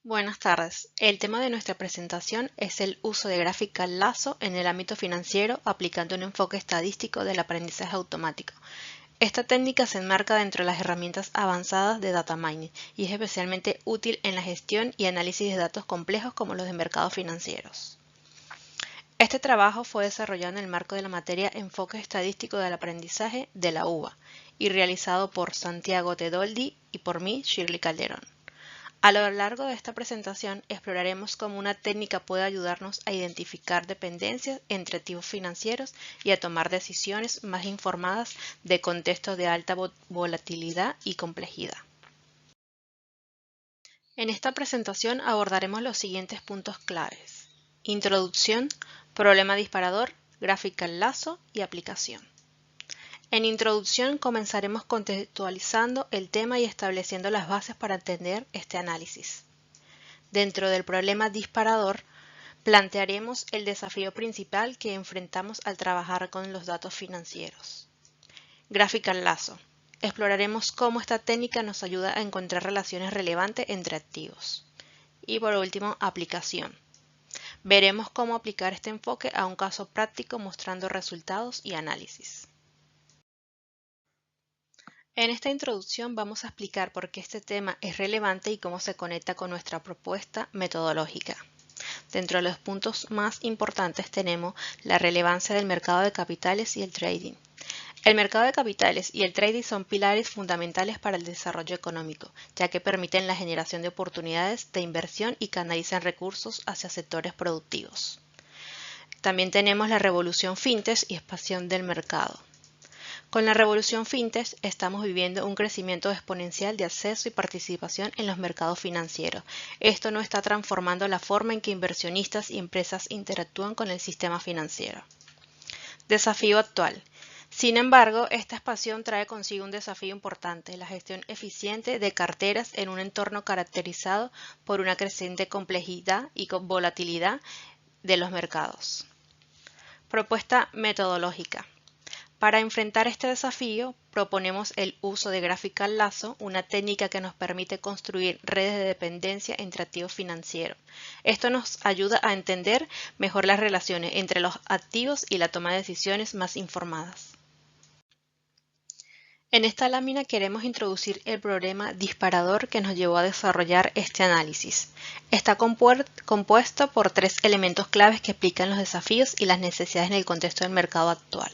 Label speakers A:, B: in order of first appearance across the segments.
A: Buenas tardes. El tema de nuestra presentación es el uso de gráfica lazo en el ámbito financiero aplicando un enfoque estadístico del aprendizaje automático. Esta técnica se enmarca dentro de las herramientas avanzadas de data mining y es especialmente útil en la gestión y análisis de datos complejos como los de mercados financieros. Este trabajo fue desarrollado en el marco de la materia Enfoque Estadístico del Aprendizaje de la UBA y realizado por Santiago Tedoldi y por mí, Shirley Calderón. A lo largo de esta presentación exploraremos cómo una técnica puede ayudarnos a identificar dependencias entre activos financieros y a tomar decisiones más informadas de contextos de alta volatilidad y complejidad. En esta presentación abordaremos los siguientes puntos claves: introducción, problema disparador, gráfica lazo y aplicación. En introducción comenzaremos contextualizando el tema y estableciendo las bases para entender este análisis. Dentro del problema disparador, plantearemos el desafío principal que enfrentamos al trabajar con los datos financieros. Gráfica lazo. Exploraremos cómo esta técnica nos ayuda a encontrar relaciones relevantes entre activos. Y por último, aplicación. Veremos cómo aplicar este enfoque a un caso práctico mostrando resultados y análisis. En esta introducción vamos a explicar por qué este tema es relevante y cómo se conecta con nuestra propuesta metodológica. Dentro de los puntos más importantes tenemos la relevancia del mercado de capitales y el trading. El mercado de capitales y el trading son pilares fundamentales para el desarrollo económico, ya que permiten la generación de oportunidades de inversión y canalizan recursos hacia sectores productivos. También tenemos la revolución fintech y expansión del mercado. Con la revolución fintech estamos viviendo un crecimiento exponencial de acceso y participación en los mercados financieros. Esto nos está transformando la forma en que inversionistas y empresas interactúan con el sistema financiero. Desafío actual. Sin embargo, esta expansión trae consigo un desafío importante: la gestión eficiente de carteras en un entorno caracterizado por una creciente complejidad y volatilidad de los mercados. Propuesta metodológica. Para enfrentar este desafío, proponemos el uso de gráfica lazo, una técnica que nos permite construir redes de dependencia entre activos financieros. Esto nos ayuda a entender mejor las relaciones entre los activos y la toma de decisiones más informadas. En esta lámina queremos introducir el problema disparador que nos llevó a desarrollar este análisis. Está compuesto por tres elementos claves que explican los desafíos y las necesidades en el contexto del mercado actual.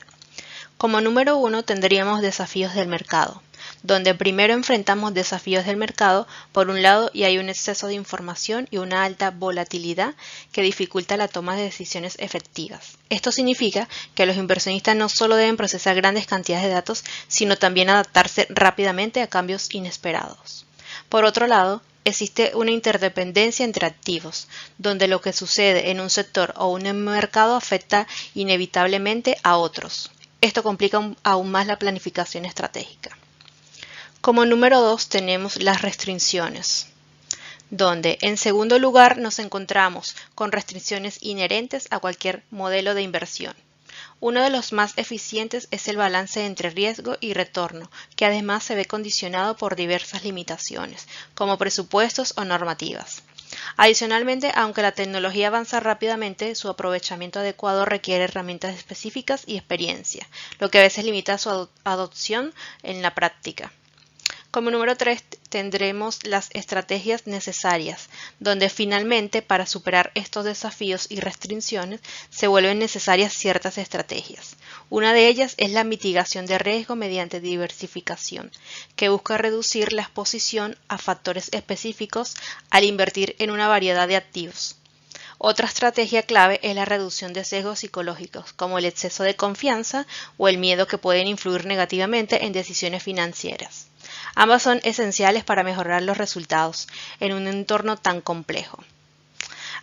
A: Como número 1 tendríamos desafíos del mercado, donde primero enfrentamos desafíos del mercado por un lado y hay un exceso de información y una alta volatilidad que dificulta la toma de decisiones efectivas. Esto significa que los inversionistas no solo deben procesar grandes cantidades de datos, sino también adaptarse rápidamente a cambios inesperados. Por otro lado, existe una interdependencia entre activos, donde lo que sucede en un sector o un mercado afecta inevitablemente a otros. Esto complica aún más la planificación estratégica. Como número 2 tenemos las restricciones, donde en segundo lugar nos encontramos con restricciones inherentes a cualquier modelo de inversión. Uno de los más eficientes es el balance entre riesgo y retorno, que además se ve condicionado por diversas limitaciones, como presupuestos o normativas. Adicionalmente, aunque la tecnología avanza rápidamente, su aprovechamiento adecuado requiere herramientas específicas y experiencia, lo que a veces limita su adopción en la práctica. Como número 3 tendremos las estrategias necesarias, donde finalmente para superar estos desafíos y restricciones se vuelven necesarias ciertas estrategias. Una de ellas es la mitigación de riesgo mediante diversificación, que busca reducir la exposición a factores específicos al invertir en una variedad de activos. Otra estrategia clave es la reducción de sesgos psicológicos, como el exceso de confianza o el miedo, que pueden influir negativamente en decisiones financieras. Ambas son esenciales para mejorar los resultados en un entorno tan complejo.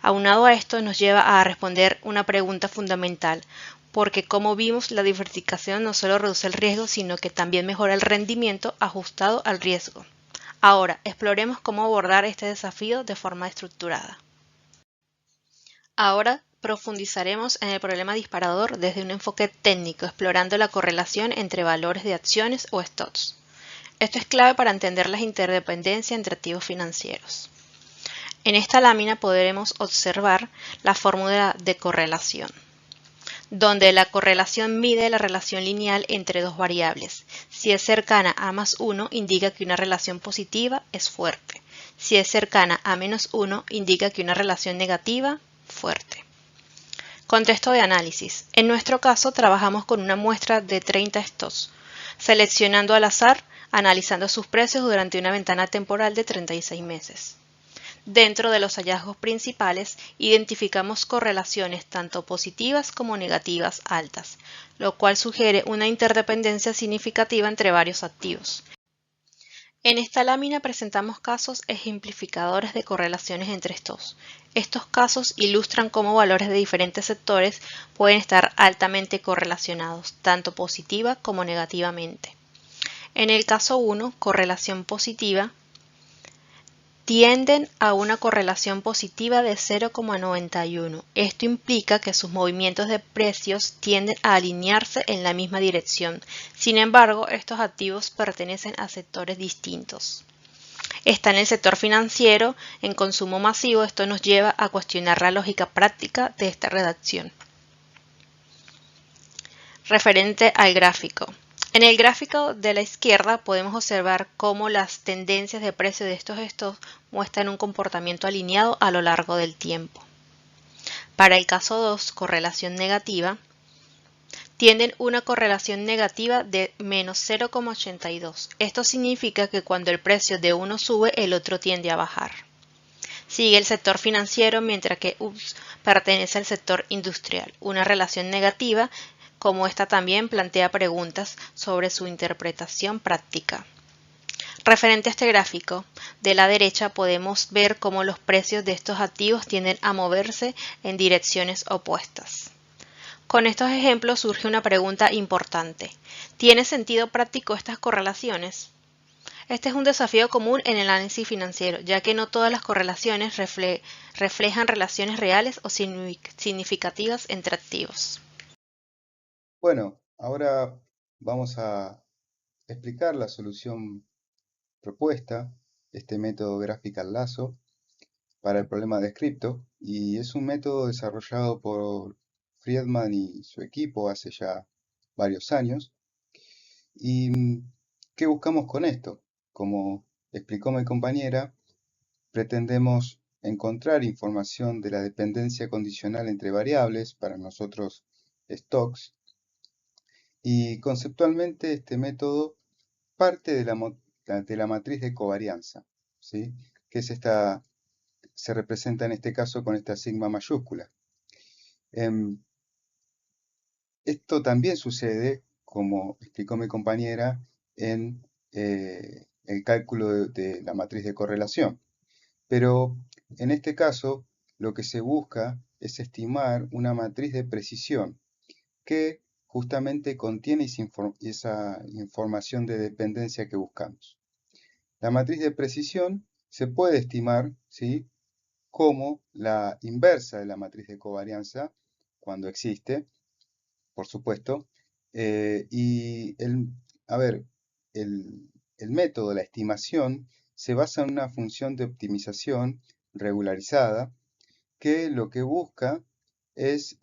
A: Aunado a esto, nos lleva a responder una pregunta fundamental, porque como vimos, la diversificación no solo reduce el riesgo, sino que también mejora el rendimiento ajustado al riesgo. Ahora, exploremos cómo abordar este desafío de forma estructurada. Ahora profundizaremos en el problema disparador desde un enfoque técnico, explorando la correlación entre valores de acciones o stocks. Esto es clave para entender las interdependencias entre activos financieros. En esta lámina podremos observar la fórmula de correlación, donde la correlación mide la relación lineal entre dos variables. Si es cercana a +1, indica que una relación positiva es fuerte. Si es cercana a -1, indica que una relación negativa fuerte. Contexto de análisis. En nuestro caso, trabajamos con una muestra de 30 stocks, seleccionando al azar, analizando sus precios durante una ventana temporal de 36 meses. Dentro de los hallazgos principales, identificamos correlaciones tanto positivas como negativas altas, lo cual sugiere una interdependencia significativa entre varios activos. En esta lámina presentamos casos ejemplificadores de correlaciones entre estos. Estos casos ilustran cómo valores de diferentes sectores pueden estar altamente correlacionados, tanto positiva como negativamente. En el caso 1, correlación positiva, tienden a una correlación positiva de 0,91. Esto implica que sus movimientos de precios tienden a alinearse en la misma dirección. Sin embargo, estos activos pertenecen a sectores distintos. Está en el sector financiero, en consumo masivo. Esto nos lleva a cuestionar la lógica práctica de esta redacción. Referente al gráfico. En el gráfico de la izquierda podemos observar cómo las tendencias de precio de estos stocks muestran un comportamiento alineado a lo largo del tiempo. Para el caso 2, correlación negativa, tienen una correlación negativa de -0,82. Esto significa que cuando el precio de uno sube, el otro tiende a bajar. Sigue el sector financiero, mientras que UPS pertenece al sector industrial. Una relación negativa como esta también plantea preguntas sobre su interpretación práctica. Referente a este gráfico, de la derecha podemos ver cómo los precios de estos activos tienden a moverse en direcciones opuestas. Con estos ejemplos surge una pregunta importante. ¿Tiene sentido práctico estas correlaciones? Este es un desafío común en el análisis financiero, ya que no todas las correlaciones reflejan relaciones reales o significativas entre activos.
B: Bueno, ahora vamos a explicar la solución propuesta, este método Graphical Lasso, para el problema descripto, y es un método desarrollado por Friedman y su equipo hace ya varios años. ¿Y qué buscamos con esto? Como explicó mi compañera, pretendemos encontrar información de la dependencia condicional entre variables, para nosotros stocks, y conceptualmente este método parte de la matriz de covarianza, ¿sí? Que es esta, se representa en este caso con esta sigma mayúscula. Esto también sucede, como explicó mi compañera, en el cálculo de la matriz de correlación. Pero en este caso, lo que se busca es estimar una matriz de precisión que justamente contiene esa información de dependencia que buscamos. La matriz de precisión se puede estimar, ¿sí?, como la inversa de la matriz de covarianza, cuando existe, por supuesto. Y a ver, el método, la estimación, se basa en una función de optimización regularizada que lo que busca es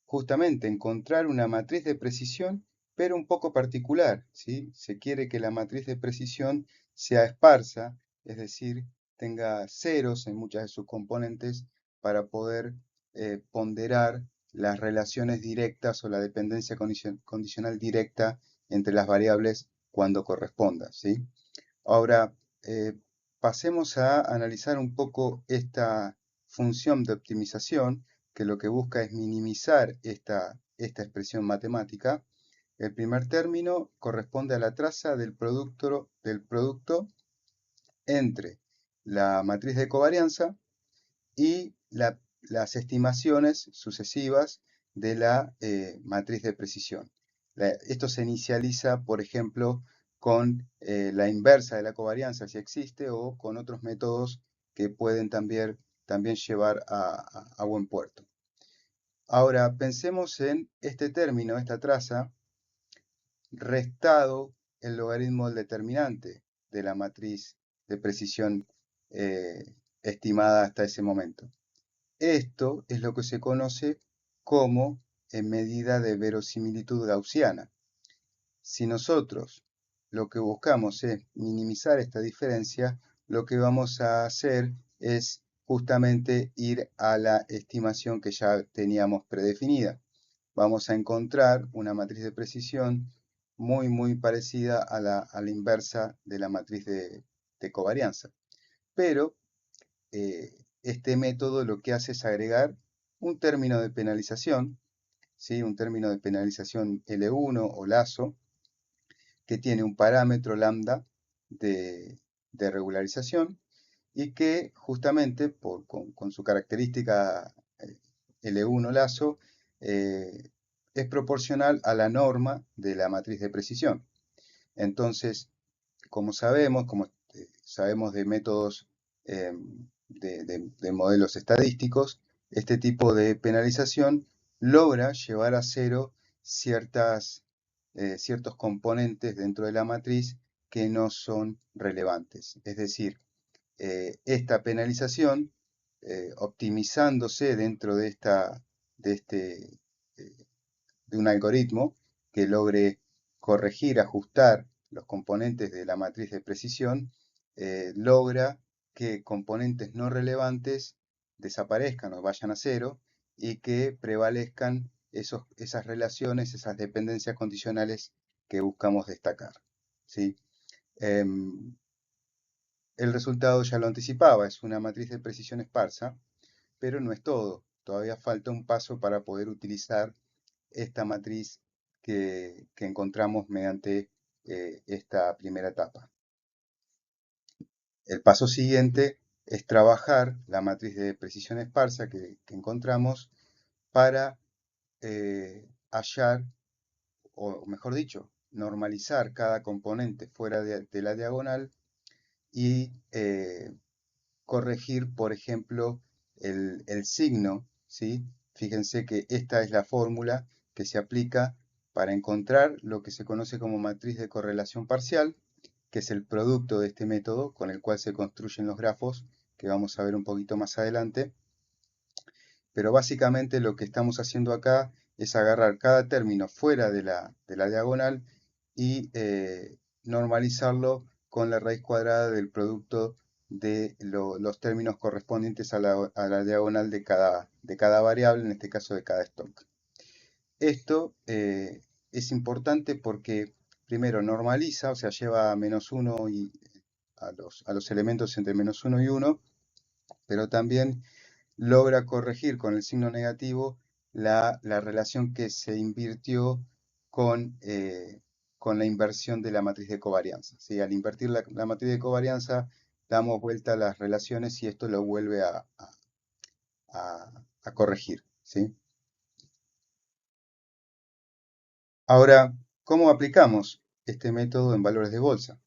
B: justamente encontrar una matriz de precisión, pero un poco particular, ¿sí? Se quiere que la matriz de precisión sea esparsa, es decir, tenga ceros en muchas de sus componentes para poder ponderar las relaciones directas o la dependencia condicional directa entre las variables cuando corresponda, ¿sí? Ahora, pasemos a analizar un poco esta función de optimización, que lo que busca es minimizar esta expresión matemática. El primer término corresponde a la traza del producto entre la matriz de covarianza y las estimaciones sucesivas de la matriz de precisión. Esto se inicializa, por ejemplo, con la inversa de la covarianza, si existe, o con otros métodos que pueden también llevar a buen puerto. Ahora, pensemos en este término, esta traza, restado el logaritmo del determinante de la matriz de precisión estimada hasta ese momento. Esto es lo que se conoce como medida de verosimilitud gaussiana. Si nosotros lo que buscamos es minimizar esta diferencia, lo que vamos a hacer es justamente ir a la estimación que ya teníamos predefinida. Vamos a encontrar una matriz de precisión muy parecida a la inversa de la matriz de covarianza. Pero este método lo que hace es agregar un término de penalización, ¿sí? Un término de penalización L1 o lazo, que tiene un parámetro lambda de regularización y que justamente con su característica L1 lazo es proporcional a la norma de la matriz de precisión. Entonces, como sabemos de métodos de modelos estadísticos, este tipo de penalización logra llevar a cero ciertos componentes dentro de la matriz que no son relevantes. Es decir, esta penalización, optimizándose dentro de, este, eh, de un algoritmo que logre corregir, ajustar los componentes de la matriz de precisión, logra que componentes no relevantes desaparezcan o vayan a cero y que prevalezcan esas relaciones, esas dependencias condicionales que buscamos destacar, ¿sí? El resultado ya lo anticipaba, es una matriz de precisión esparsa, pero no es todo. Todavía falta un paso para poder utilizar esta matriz que encontramos mediante esta primera etapa. El paso siguiente es trabajar la matriz de precisión esparsa que encontramos para hallar, o mejor dicho, normalizar cada componente fuera de la diagonal y corregir, por ejemplo, el signo, ¿sí? Fíjense que esta es la fórmula que se aplica para encontrar lo que se conoce como matriz de correlación parcial, que es el producto de este método con el cual se construyen los grafos, que vamos a ver un poquito más adelante. Pero básicamente lo que estamos haciendo acá es agarrar cada término fuera de la diagonal y normalizarlo con la raíz cuadrada del producto de los términos correspondientes a la diagonal de cada variable, en este caso de cada stock. Esto es importante porque primero normaliza, o sea, lleva a -1 y a los elementos entre -1 y 1, pero también logra corregir con el signo negativo la relación que se invirtió con la inversión de la matriz de covarianza, ¿sí? Al invertir la matriz de covarianza, damos vuelta a las relaciones y esto lo vuelve a corregir, ¿sí? Ahora, ¿cómo aplicamos este método en valores de bolsa?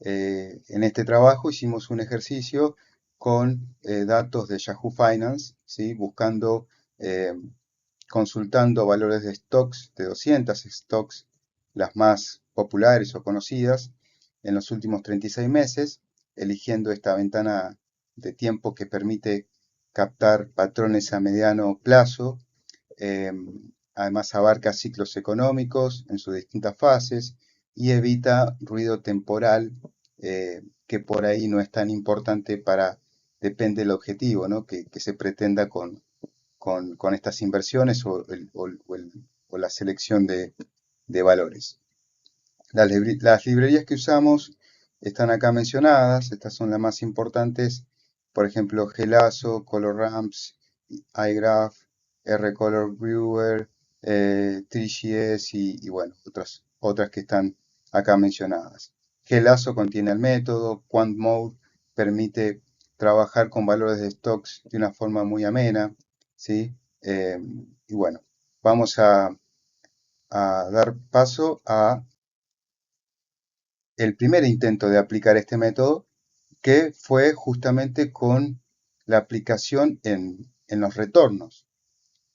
B: En este trabajo hicimos un ejercicio con datos de Yahoo Finance, ¿sí? Buscando, consultando valores de stocks, de 200 stocks, las más populares o conocidas, en los últimos 36 meses, eligiendo esta ventana de tiempo que permite captar patrones a mediano plazo. Además abarca ciclos económicos en sus distintas fases y evita ruido temporal, que por ahí no es tan importante depende del objetivo, ¿no? que se pretenda con estas inversiones o la selección de valores. Las librerías que usamos están acá mencionadas, estas son las más importantes, por ejemplo, Gelazo, ColorAmps, iGraph, RColor Viewer, 3GS y bueno, otras que están acá mencionadas. Gelazo contiene el método, QuantMode permite trabajar con valores de stocks de una forma muy amena, ¿sí? Y bueno, vamos a dar paso a el primer intento de aplicar este método, que fue justamente con la aplicación en los retornos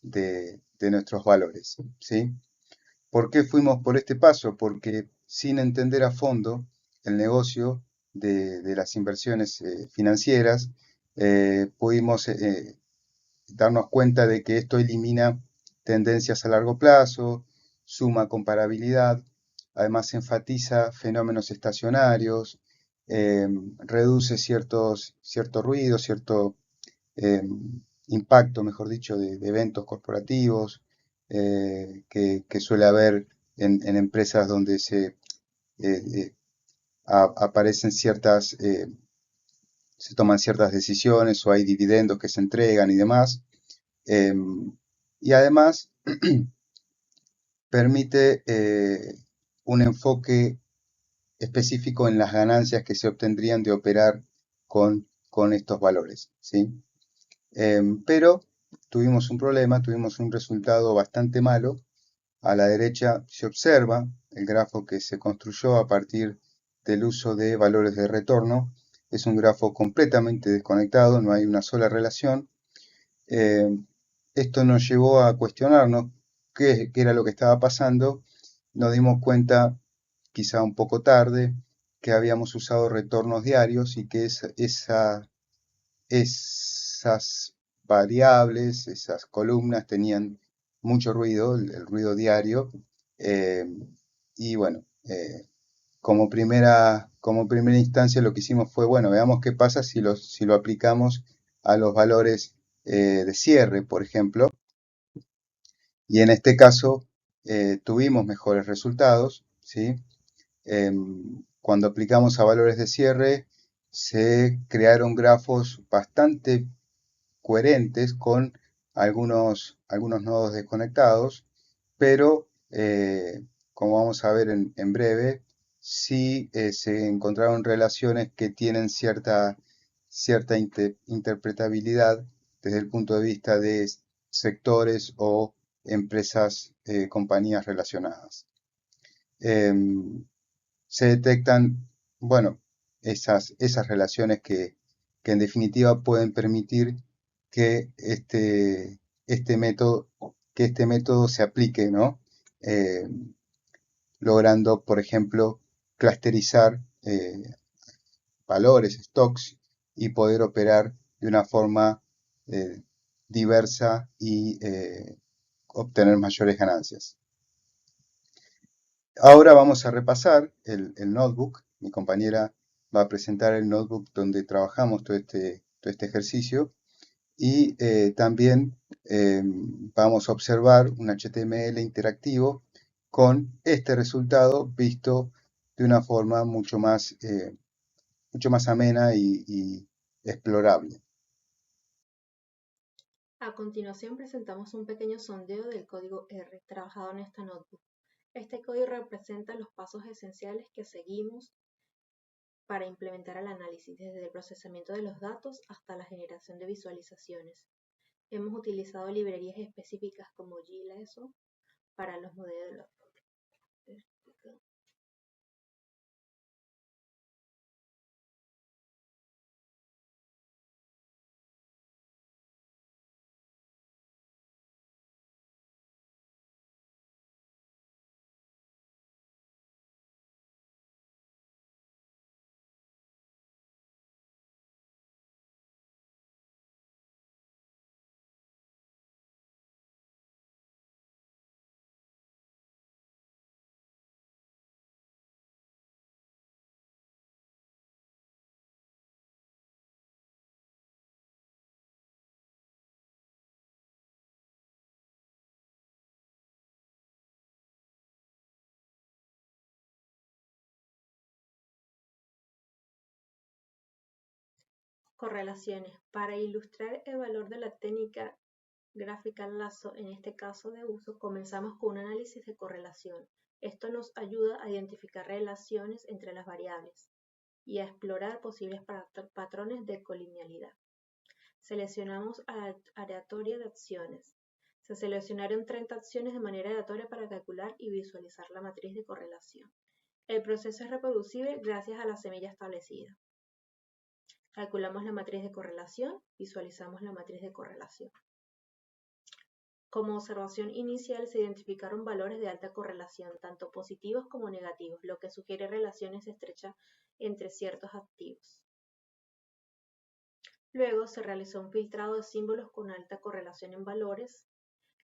B: de nuestros valores, ¿sí? ¿Por qué fuimos por este paso? Porque sin entender a fondo el negocio de las inversiones financieras, pudimos darnos cuenta de que esto elimina tendencias a largo plazo, suma comparabilidad, además enfatiza fenómenos estacionarios, reduce cierto ruido, cierto eh, impacto, mejor dicho, de eventos corporativos que suele haber en empresas donde eh, aparecen se toman ciertas decisiones o hay dividendos que se entregan y demás. Y además permite un enfoque específico en las ganancias que se obtendrían de operar con estos valores, ¿sí? Pero tuvimos un problema, tuvimos un resultado bastante malo. A la derecha se observa el grafo que se construyó a partir del uso de valores de retorno. Es un grafo completamente desconectado, no hay una sola relación. Eh, Esto nos llevó a cuestionarnos qué era lo que estaba pasando. Nos dimos cuenta, quizá un poco tarde, que habíamos usado retornos diarios y que esas variables, esas columnas tenían mucho ruido, el ruido diario. eh, y bueno, como primera instancia lo que hicimos fue, bueno, veamos qué pasa si lo aplicamos a los valores de cierre, por ejemplo. Y en este caso tuvimos mejores resultados, ¿sí? Cuando aplicamos a valores de cierre, se crearon grafos bastante coherentes con algunos nodos desconectados, pero como vamos a ver en breve, sí se encontraron relaciones que tienen cierta interpretabilidad desde el punto de vista de sectores o empresas, compañías relacionadas. Em, Se detectan, bueno, esas relaciones que en definitiva pueden permitir que este método se aplique, ¿no? Eh, Logrando, por ejemplo, clusterizar valores, stocks, y poder operar de una forma eh, diversa y obtener mayores ganancias. Ahora vamos a repasar el notebook. Mi compañera va a presentar el notebook donde trabajamos todo este ejercicio y también vamos a observar un HTML interactivo con este resultado visto de una forma mucho más amena y explorable.
A: A continuación presentamos un pequeño sondeo del código R trabajado en esta notebook. Este código representa los pasos esenciales que seguimos para implementar el análisis, desde el procesamiento de los datos hasta la generación de visualizaciones. Hemos utilizado librerías específicas como GLSO para los modelos. Correlaciones. Para ilustrar el valor de la técnica gráfica lazo, en este caso de uso, comenzamos con un análisis de correlación. Esto nos ayuda a identificar relaciones entre las variables y a explorar posibles patrones de colinealidad. Seleccionamos aleatoria de acciones. Se seleccionaron 30 acciones de manera aleatoria para calcular y visualizar la matriz de correlación. El proceso es reproducible gracias a la semilla establecida. Calculamos la matriz de correlación, visualizamos la matriz de correlación. Como observación inicial se identificaron valores de alta correlación, tanto positivos como negativos, lo que sugiere relaciones estrechas entre ciertos activos. Luego se realizó un filtrado de símbolos con alta correlación en valores.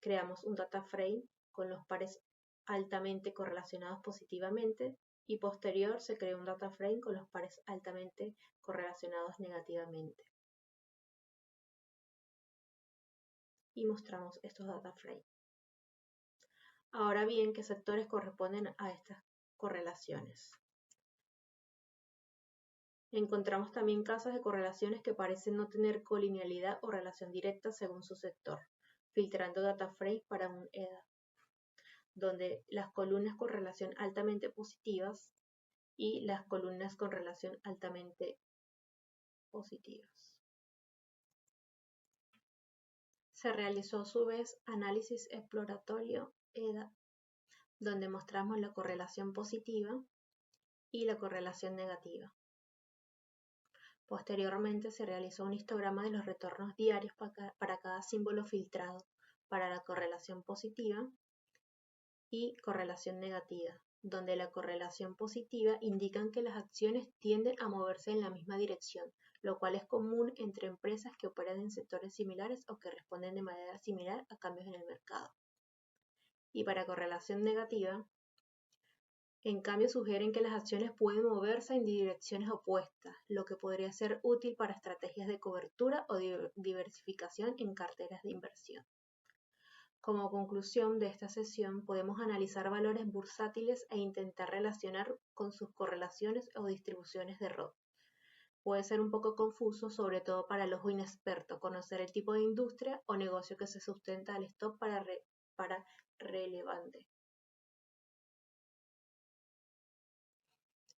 A: Creamos un data frame con los pares altamente correlacionados positivamente y posterior se creó un data frame con los pares altamente correlacionados negativamente. Y mostramos estos data frames. Ahora bien, ¿qué sectores corresponden a estas correlaciones? Encontramos también casos de correlaciones que parecen no tener colinealidad o relación directa según su sector, filtrando data frames para un EDA, donde las columnas con relación altamente positivas y las columnas con relación altamente positivas. Se realizó a su vez análisis exploratorio EDA, donde mostramos la correlación positiva y la correlación negativa. Posteriormente se realizó un histograma de los retornos diarios para cada símbolo filtrado para la correlación positiva y correlación negativa, donde la correlación positiva indican que las acciones tienden a moverse en la misma dirección, lo cual es común entre empresas que operan en sectores similares o que responden de manera similar a cambios en el mercado. Y para correlación negativa, en cambio sugieren que las acciones pueden moverse en direcciones opuestas, lo que podría ser útil para estrategias de cobertura o diversificación en carteras de inversión. Como conclusión de esta sesión, podemos analizar valores bursátiles e intentar relacionar con sus correlaciones o distribuciones de ROT. Puede ser un poco confuso, sobre todo para el ojo inexperto, conocer el tipo de industria o negocio que se sustenta al stop para relevante.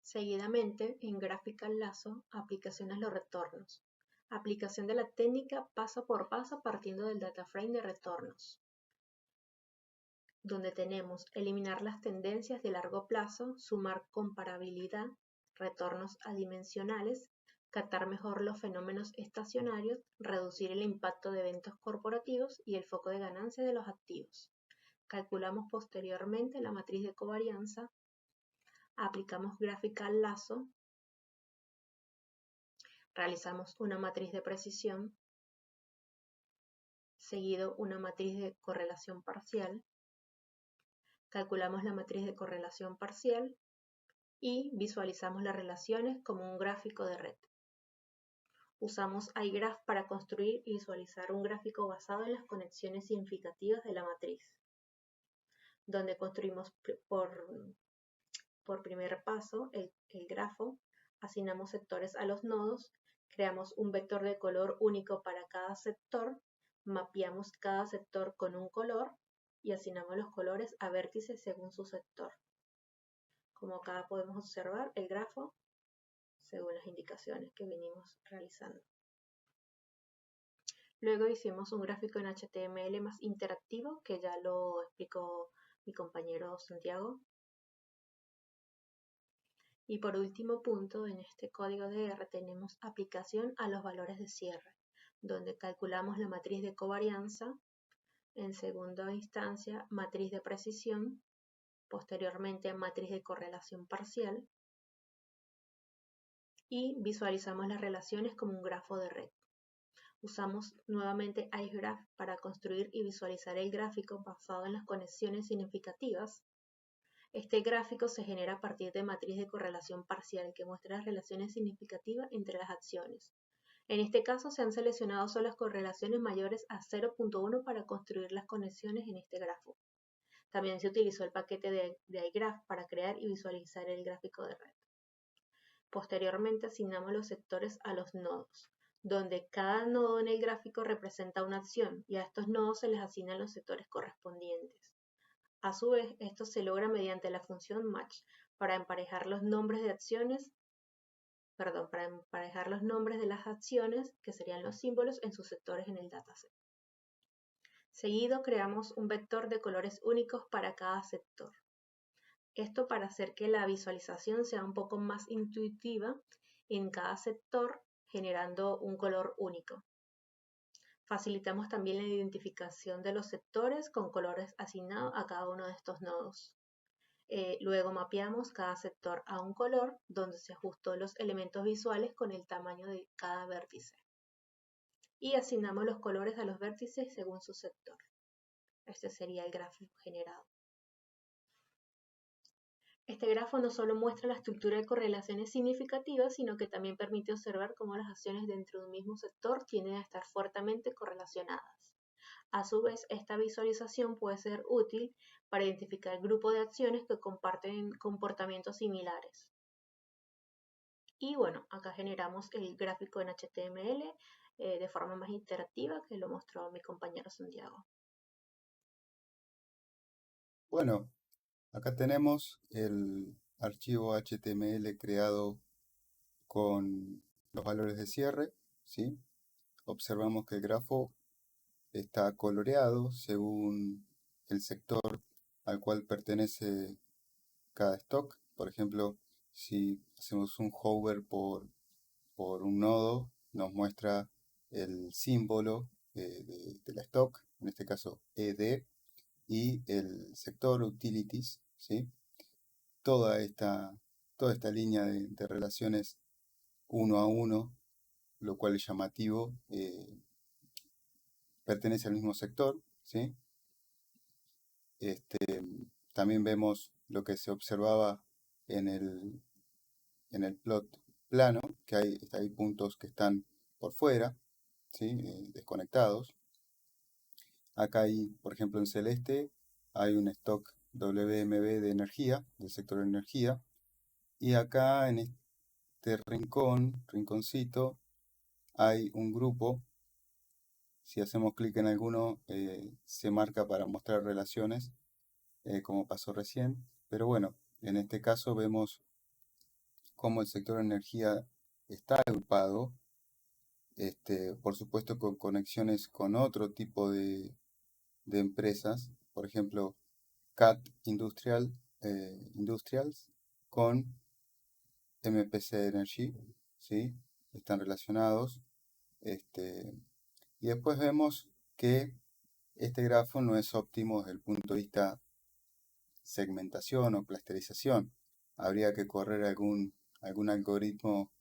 A: Seguidamente, en Graphical Lasso, aplicaciones los retornos. Aplicación de la técnica paso por paso partiendo del data frame de retornos, donde tenemos eliminar las tendencias de largo plazo, sumar comparabilidad, retornos adimensionales, captar mejor los fenómenos estacionarios, reducir el impacto de eventos corporativos y el foco de ganancia de los activos. Calculamos posteriormente la matriz de covarianza, aplicamos Graphical Lasso, realizamos una matriz de precisión, seguido una matriz de correlación parcial, calculamos la matriz de correlación parcial y visualizamos las relaciones como un gráfico de red. Usamos iGraph para construir y visualizar un gráfico basado en las conexiones significativas de la matriz, donde construimos por primer paso el grafo, asignamos sectores a los nodos, creamos un vector de color único para cada sector, mapeamos cada sector con un color y asignamos los colores a vértices según su sector. Como acá podemos observar el grafo según las indicaciones que venimos realizando. Luego hicimos un gráfico en HTML más interactivo, que ya lo explicó mi compañero Santiago. Y por último punto, en este código de R tenemos aplicación a los valores de cierre, donde calculamos la matriz de covarianza, en segunda instancia matriz de precisión, posteriormente matriz de correlación parcial, y visualizamos las relaciones como un grafo de red. Usamos nuevamente iGraph para construir y visualizar el gráfico basado en las conexiones significativas. Este gráfico se genera a partir de matriz de correlación parcial que muestra las relaciones significativas entre las acciones. En este caso se han seleccionado solo las correlaciones mayores a 0.1 para construir las conexiones en este grafo. También se utilizó el paquete de iGraph para crear y visualizar el gráfico de red. Posteriormente asignamos los sectores a los nodos, donde cada nodo en el gráfico representa una acción y a estos nodos se les asignan los sectores correspondientes. A su vez, esto se logra mediante la función match para emparejar los nombres de las acciones, que serían los símbolos, en sus sectores en el dataset. Seguido, creamos un vector de colores únicos para cada sector. Esto para hacer que la visualización sea un poco más intuitiva en cada sector, generando un color único. Facilitamos también la identificación de los sectores con colores asignados a cada uno de estos nodos. Luego mapeamos cada sector a un color donde se ajustó los elementos visuales con el tamaño de cada vértice. Y asignamos los colores a los vértices según su sector. Este sería el gráfico generado. Este grafo no solo muestra la estructura de correlaciones significativas, sino que también permite observar cómo las acciones dentro de un mismo sector tienden a estar fuertemente correlacionadas. A su vez, esta visualización puede ser útil para identificar grupos de acciones que comparten comportamientos similares. Y bueno, acá generamos el gráfico en HTML de forma más interactiva, que lo mostró mi compañero Santiago.
B: Bueno, acá tenemos el archivo HTML creado con los valores de cierre, ¿sí? Observamos que el grafo está coloreado según el sector al cual pertenece cada stock. Por ejemplo, si hacemos un hover por un nodo, nos muestra el símbolo de la stock, en este caso ED, y el sector utilities, ¿sí? Toda esta línea de relaciones uno a uno, lo cual es llamativo, pertenece al mismo sector, ¿sí? También vemos lo que se observaba en el plot plano, que hay puntos que están por fuera, ¿sí? Desconectados. Acá hay, por ejemplo, en celeste, hay un stock WMB de energía, del sector de energía, y acá en este rinconcito, hay un grupo. Si hacemos clic en alguno, se marca para mostrar relaciones, como pasó recién. Pero bueno, en este caso vemos cómo el sector de energía está agrupado, por supuesto con conexiones con otro tipo de empresas, por ejemplo, CAT Industrials con MPC Energy, ¿sí? Están relacionados. Y después vemos que este grafo no es óptimo desde el punto de vista segmentación o clusterización. Habría que correr algún algoritmo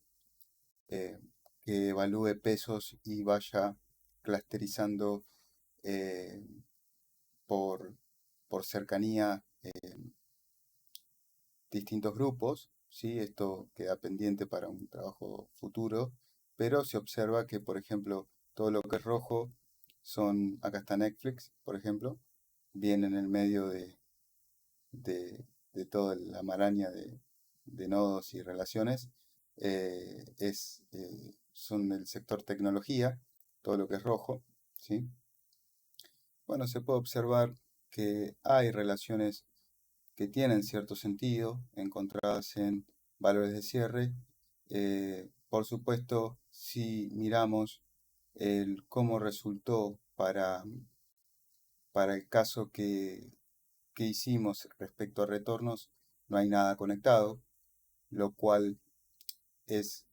B: eh, que evalúe pesos y vaya clusterizando eh, por, por cercanía distintos grupos, ¿sí? Esto queda pendiente para un trabajo futuro, pero se observa que, por ejemplo, todo lo que es rojo acá está Netflix, por ejemplo, viene en el medio de toda la maraña de nodos y relaciones, son el sector tecnología, todo lo que es rojo, ¿sí? Bueno, se puede observar que hay relaciones que tienen cierto sentido, encontradas en valores de cierre. Por supuesto, si miramos cómo resultó para el caso que hicimos respecto a retornos, no hay nada conectado, lo cual es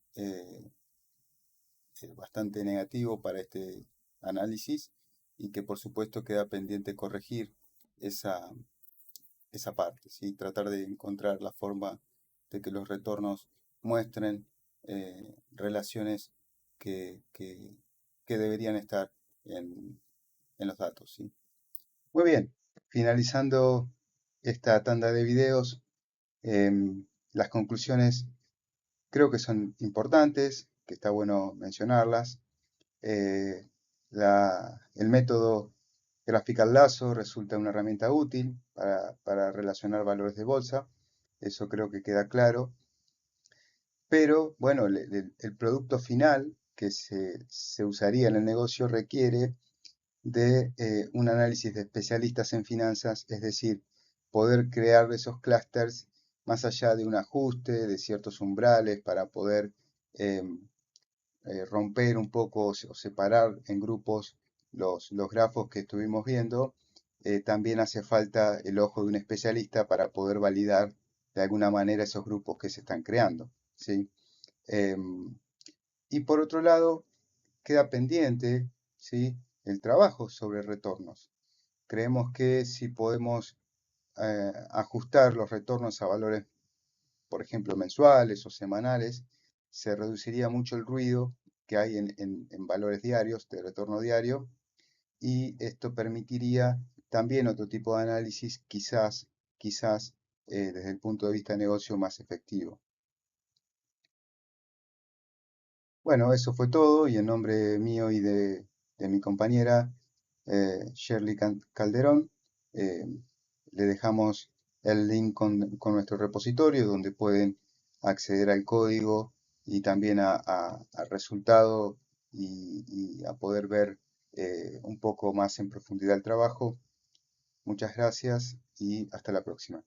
B: bastante negativo para este análisis y que por supuesto queda pendiente corregir esa, esa parte, ¿sí? Tratar de encontrar la forma de que los retornos muestren relaciones que deberían estar en los datos, ¿sí? Muy bien, finalizando esta tanda de videos, las conclusiones creo que son importantes, que está bueno mencionarlas. Eh, el método Graphical Lasso resulta una herramienta útil para relacionar valores de bolsa, eso creo que queda claro. Pero bueno, el producto final que se usaría en el negocio requiere de un análisis de especialistas en finanzas, es decir, poder crear esos clústeres más allá de un ajuste, de ciertos umbrales para poder romper un poco o separar en grupos los grafos que estuvimos viendo. También hace falta el ojo de un especialista para poder validar de alguna manera esos grupos que se están creando, ¿sí? Y por otro lado, queda pendiente, ¿sí? El trabajo sobre retornos. Creemos que si podemos ajustar los retornos a valores, por ejemplo, mensuales o semanales, se reduciría mucho el ruido que hay en valores diarios, de retorno diario, y esto permitiría también otro tipo de análisis, quizás desde el punto de vista de negocio más efectivo. Bueno, eso fue todo y en nombre mío y de mi compañera Shirley Calderón, eh, le dejamos el link con nuestro repositorio donde pueden acceder al código y también al resultado y a poder ver un poco más en profundidad el trabajo. Muchas gracias y hasta la próxima.